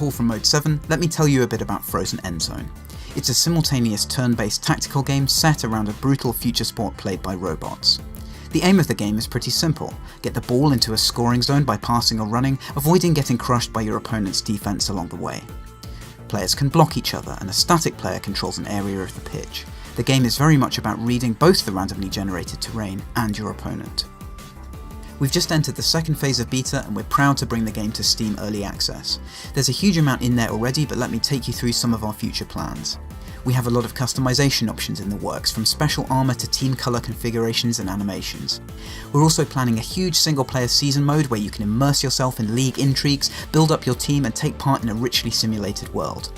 Paul from Mode 7, let me tell you a bit about Frozen Endzone. It's a simultaneous turn-based tactical game set around a brutal future sport played by robots. The aim of the game is pretty simple: get the ball into a scoring zone by passing or running, avoiding getting crushed by your opponent's defense along the way. Players can block each other, and a static player controls an area of the pitch. The game is very much about reading both the randomly generated terrain and your opponent. We've just entered the second phase of beta, and we're proud to bring the game to Steam Early Access. There's a huge amount in there already, but let me take you through some of our future plans. We have a lot of customization options in the works, from special armour to team colour configurations and animations. We're also planning a huge single player season mode where you can immerse yourself in league intrigues, build up your team and take part in a richly simulated world.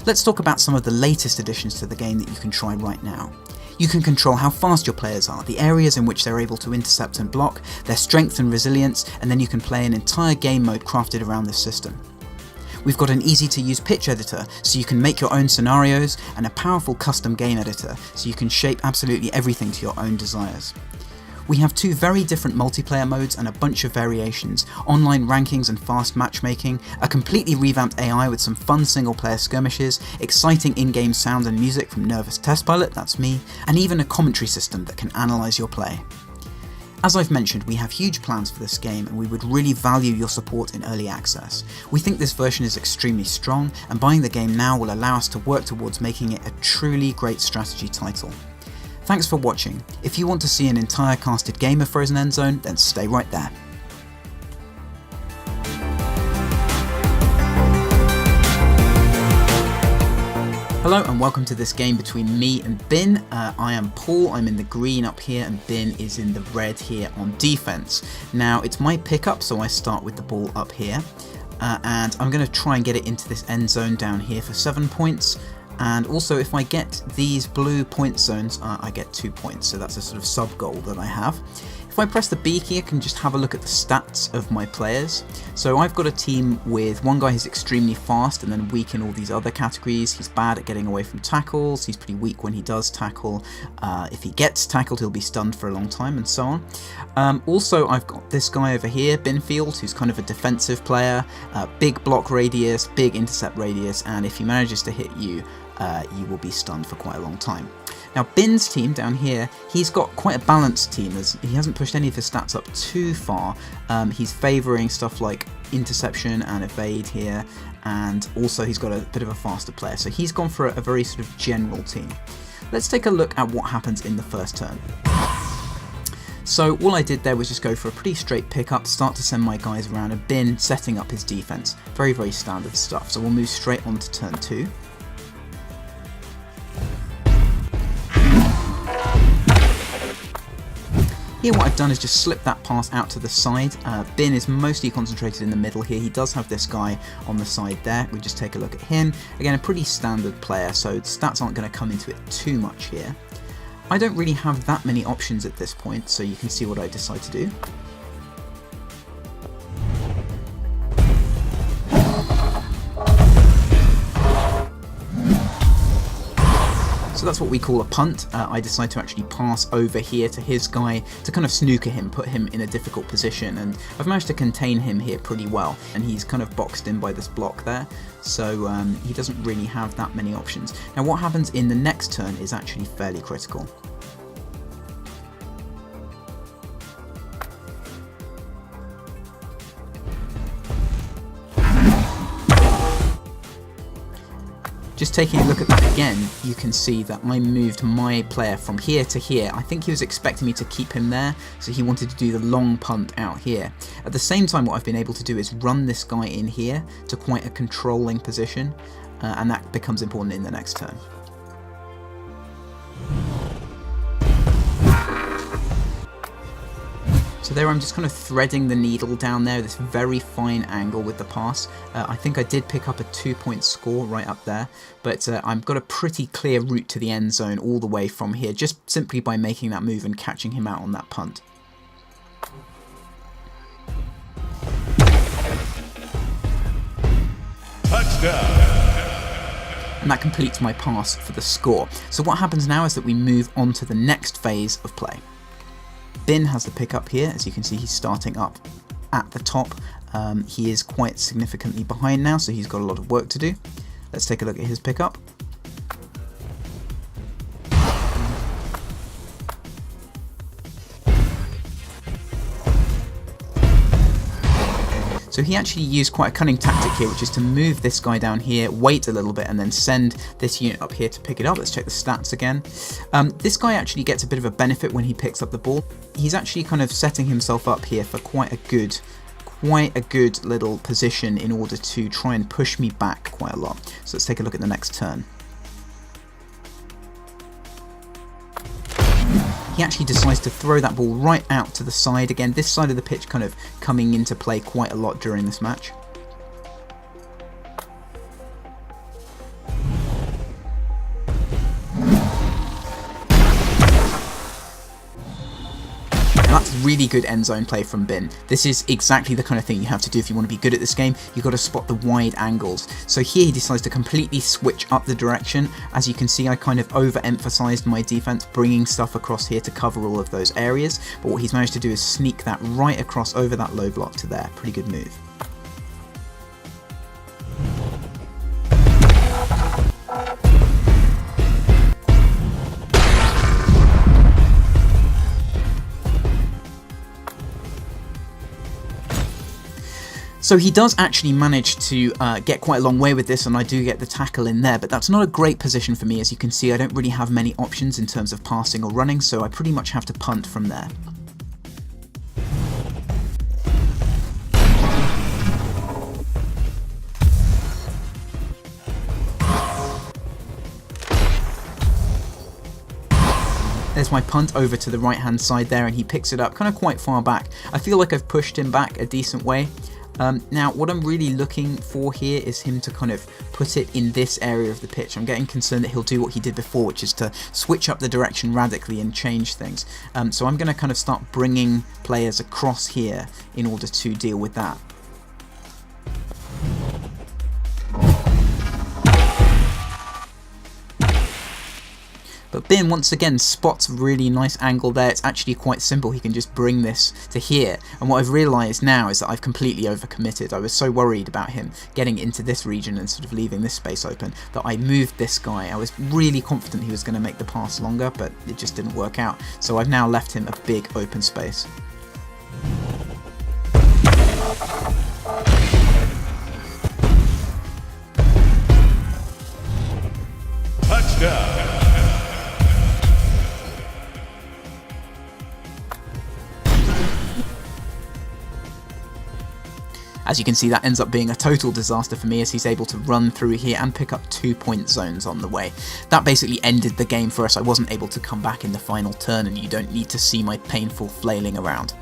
Let's talk about some of the latest additions to the game that you can try right now. You can control how fast your players are, the areas in which they're able to intercept and block, their strength and resilience, and then you can play an entire game mode crafted around this system. We've got an easy to use pitch editor, so you can make your own scenarios, and a powerful custom game editor, so you can shape absolutely everything to your own desires. We have two very different multiplayer modes and a bunch of variations, online rankings and fast matchmaking, a completely revamped AI with some fun single player skirmishes, exciting in-game sound and music from Nervous Test Pilot, that's me, and even a commentary system that can analyse your play. As I've mentioned, we have huge plans for this game and we would really value your support in early access. We think this version is extremely strong, and buying the game now will allow us to work towards making it a truly great strategy title. Thanks for watching. If you want to see an entire casted game of Frozen Endzone, then stay right there. Hello and welcome to this game between me and Bin. I am Paul, I'm in the green up here, and Bin is in the red here on defense. Now it's my pickup, so I start with the ball up here, and I'm going to try and get it into this end zone down here for 7 points. And also, if I get these blue point zones, I get 2 points, so that's a sort of sub-goal that I have. If I press the B key, I can just have a look at the stats of my players. So I've got a team with one guy who's extremely fast and then weak in all these other categories. He's bad at getting away from tackles, he's pretty weak when he does tackle. If he gets tackled, he'll be stunned for a long time, and so on. Also, I've got this guy over here, Binfield, who's kind of a defensive player, big block radius, big intercept radius, and if he manages to hit you, you will be stunned for quite a long time. Now Bin's team down here, he's got quite a balanced team, as he hasn't pushed any of his stats up too far. He's favouring stuff like interception and evade here, and also he's got a bit of a faster player, so he's gone for a very sort of general team. Let's take a look at what happens in the first turn. So all I did there was just go for a pretty straight pickup, start to send my guys around, and Bin setting up his defense. Very, very standard stuff. So we'll move straight on to turn 2. Here what I've done is just slip that pass out to the side. Bin is mostly concentrated in the middle here. He does have this guy on the side there. We just take a look at him. Again, a pretty standard player, so stats aren't going to come into it too much here. I don't really have that many options at this point, so you can see what I decide to do. So that's what we call a punt. I decide to actually pass over here to his guy to kind of snooker him, put him in a difficult position, and I've managed to contain him here pretty well, and he's kind of boxed in by this block there, so he doesn't really have that many options. Now what happens in the next turn is actually fairly critical. Just taking a look at that again, you can see that I moved my player from here to here. I think he was expecting me to keep him there, so he wanted to do the long punt out here. At the same time, what I've been able to do is run this guy in here to quite a controlling position, and that becomes important in the next turn. So there I'm just kind of threading the needle down there, this very fine angle with the pass. I think I did pick up a 2-point score right up there, but I've got a pretty clear route to the end zone all the way from here, just simply by making that move and catching him out on that punt. Touchdown! And that completes my pass for the score. So what happens now is that we move on to the next phase of play. Bin has the pick up here. As you can see, he's starting up at the top. He is quite significantly behind now, so he's got a lot of work to do. Let's take a look at his pickup. So he actually used quite a cunning tactic here, which is to move this guy down here, wait a little bit, and then send this unit up here to pick it up. Let's check the stats again. This guy actually gets a bit of a benefit when he picks up the ball. He's actually kind of setting himself up here for quite a good little position in order to try and push me back quite a lot. So let's take a look at the next turn. He actually decides to throw that ball right out to the side. Again, this side of the pitch kind of coming into play quite a lot during this match. That's really good end zone play from Bin. This is exactly the kind of thing you have to do if you want to be good at this game. You've got to spot the wide angles. So here he decides to completely switch up the direction. As you can see, I kind of overemphasized my defense, bringing stuff across here to cover all of those areas. But what he's managed to do is sneak that right across over that low block to there. Pretty good move. So he does actually manage to get quite a long way with this, and I do get the tackle in there, but that's not a great position for me. As you can see, I don't really have many options in terms of passing or running, so I pretty much have to punt from there. There's my punt over to the right hand side there, and he picks it up kind of quite far back. I feel like I've pushed him back a decent way. Now, what I'm really looking for here is him to kind of put it in this area of the pitch. I'm getting concerned that he'll do what he did before, which is to switch up the direction radically and change things. So I'm going to kind of start bringing players across here in order to deal with that. But Bin once again spots a really nice angle there. It's actually quite simple. He can just bring this to here. And what I've realised now is that I've completely overcommitted. I was so worried about him getting into this region and sort of leaving this space open that I moved this guy. I was really confident he was going to make the pass longer, but it just didn't work out. So I've now left him a big open space. Touchdown. As you can see, that ends up being a total disaster for me, as he's able to run through here and pick up 2-point zones on the way. That basically ended the game for us. I wasn't able to come back in the final turn, and you don't need to see my painful flailing around.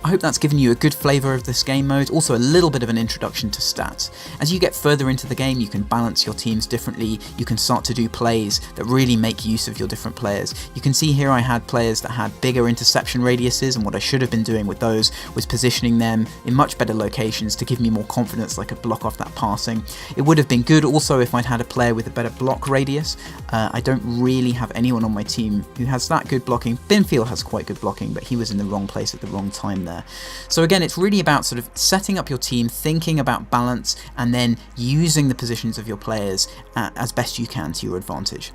I hope that's given you a good flavour of this game mode, also a little bit of an introduction to stats. As you get further into the game, you can balance your teams differently, you can start to do plays that really make use of your different players. You can see here I had players that had bigger interception radiuses, and what I should have been doing with those was positioning them in much better locations to give me more confidence that I could block off that passing. It would have been good also if I'd had a player with a better block radius. I don't really have anyone on my team who has that good blocking. Binfield has quite good blocking, but he was in the wrong place at the wrong time there. So again, it's really about sort of setting up your team, thinking about balance, and then using the positions of your players as best you can to your advantage.